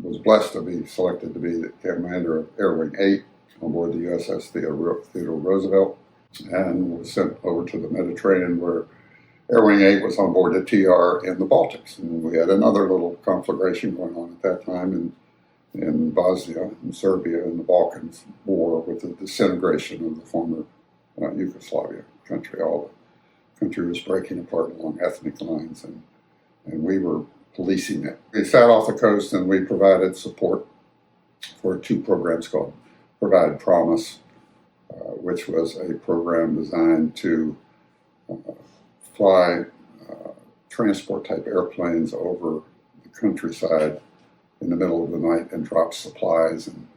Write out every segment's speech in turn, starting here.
was blessed to be selected to be the commander of Air Wing 8 on board the USS Theodore Roosevelt, and was sent over to the Mediterranean, where Air Wing 8 was on board the TR in the Baltics. And we had another little conflagration going on at that time in Bosnia and Serbia in the Balkans War, with the disintegration of the former Yugoslavia country. All the country was breaking apart along ethnic lines, and we were policing it. We sat off the coast and we provided support for two programs called Provide Promise, which was a program designed to fly transport type airplanes over the countryside in the middle of the night and drop supplies and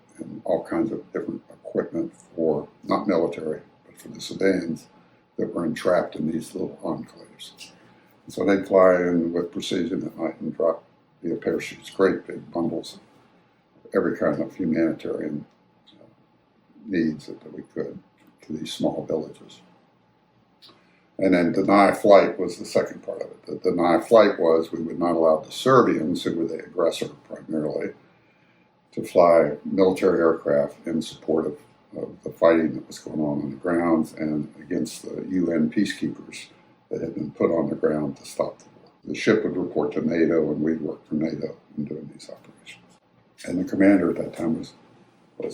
all kinds of different equipment for, not military, but for the civilians that were entrapped in these little enclaves. And so they'd fly in with precision at night and drop via parachutes, great big bundles of every kind of humanitarian needs that we could to these small villages. And then deny flight was the second part of it. The deny flight was we would not allow the Serbians, who were the aggressor primarily, to fly military aircraft in support of the fighting that was going on the grounds and against the UN Peacekeepers that had been put on the ground to stop the war. The ship would report to NATO, and we'd work for NATO in doing these operations. And the commander at that time was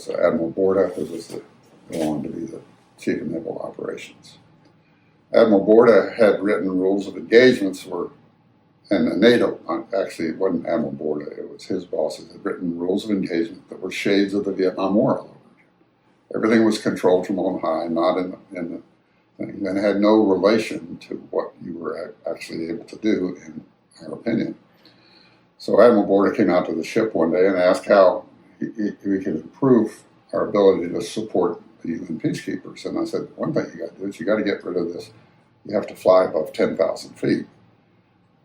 Admiral Borda, who was go on to be the Chief of Naval Operations. Admiral Borda had written rules of engagements and NATO, actually it wasn't Admiral Borda, it was his bosses, had written rules of engagement that were shades of the Vietnam War all over again. Everything was controlled from on high, not in the thing, and had no relation to what you were actually able to do, in our opinion. So Admiral Borda came out to the ship one day and asked how we could improve our ability to support the UN Peacekeepers. And I said, one thing you got to do is you got to get rid of this. You have to fly above 10,000 feet.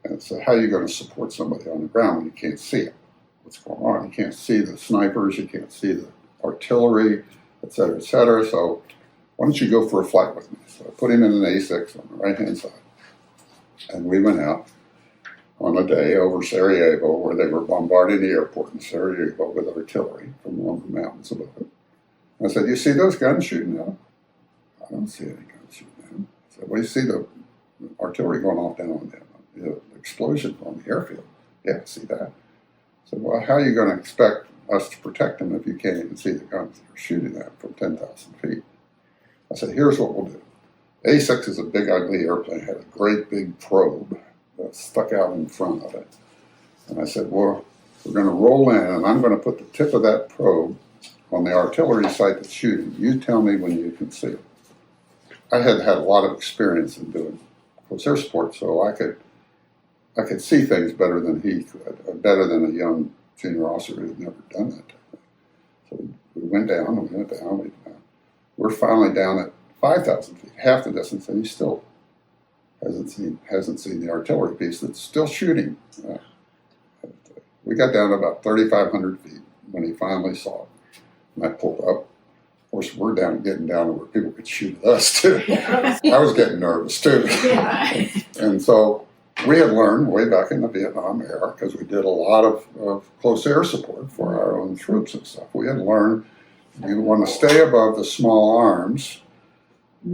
And so how are you going to support somebody on the ground when you can't see it? What's going on? You can't see the snipers, you can't see the artillery, et cetera, et cetera. So why don't you go for a flight with me? So I put him in an A6 on the right-hand side. And we went out on a day over Sarajevo, where they were bombarding the airport in Sarajevo with artillery from one of the mountains above it. I said, you see those guns shooting at them? I don't see any guns shooting at them. I said, well, you see the artillery going off down on them, the explosion on the airfield. Yeah, I see that. I said, well, how are you going to expect us to protect them if you can't even see the guns that are shooting at from 10,000 feet? I said, here's what we'll do. A6 is a big, ugly airplane. It had a great big probe that stuck out in front of it. And I said, well, we're going to roll in, and I'm going to put the tip of that probe on the artillery site that's shooting. You tell me when you can see it. I had a lot of experience in doing close air support, so I could see things better than he could, better than a young junior officer who had never done that. So we went down. We're finally down at 5,000 feet, half the distance, and he still hasn't seen the artillery piece that's still shooting. We got down to about 3,500 feet when he finally saw it. And I pulled up. Of course, we're getting down to where people could shoot at us too. I was getting nervous too. And so we had learned way back in the Vietnam era, because we did a lot of close air support for our own troops and stuff. We had learned you want to stay above the small arms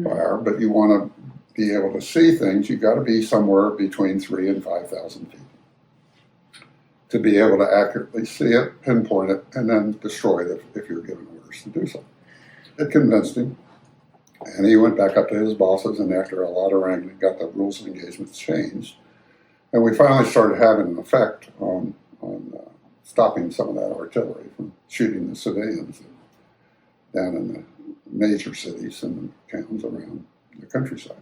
fire, but you want to be able to see things. You've got to be somewhere between 3,000 and 5,000 feet to be able to accurately see it, pinpoint it, and then destroy it if you're given orders to do so. It convinced him, and he went back up to his bosses, and after a lot of wrangling, got the rules of engagement changed. And we finally started having an effect on stopping some of that artillery from shooting the civilians down in the major cities and the towns around the countryside.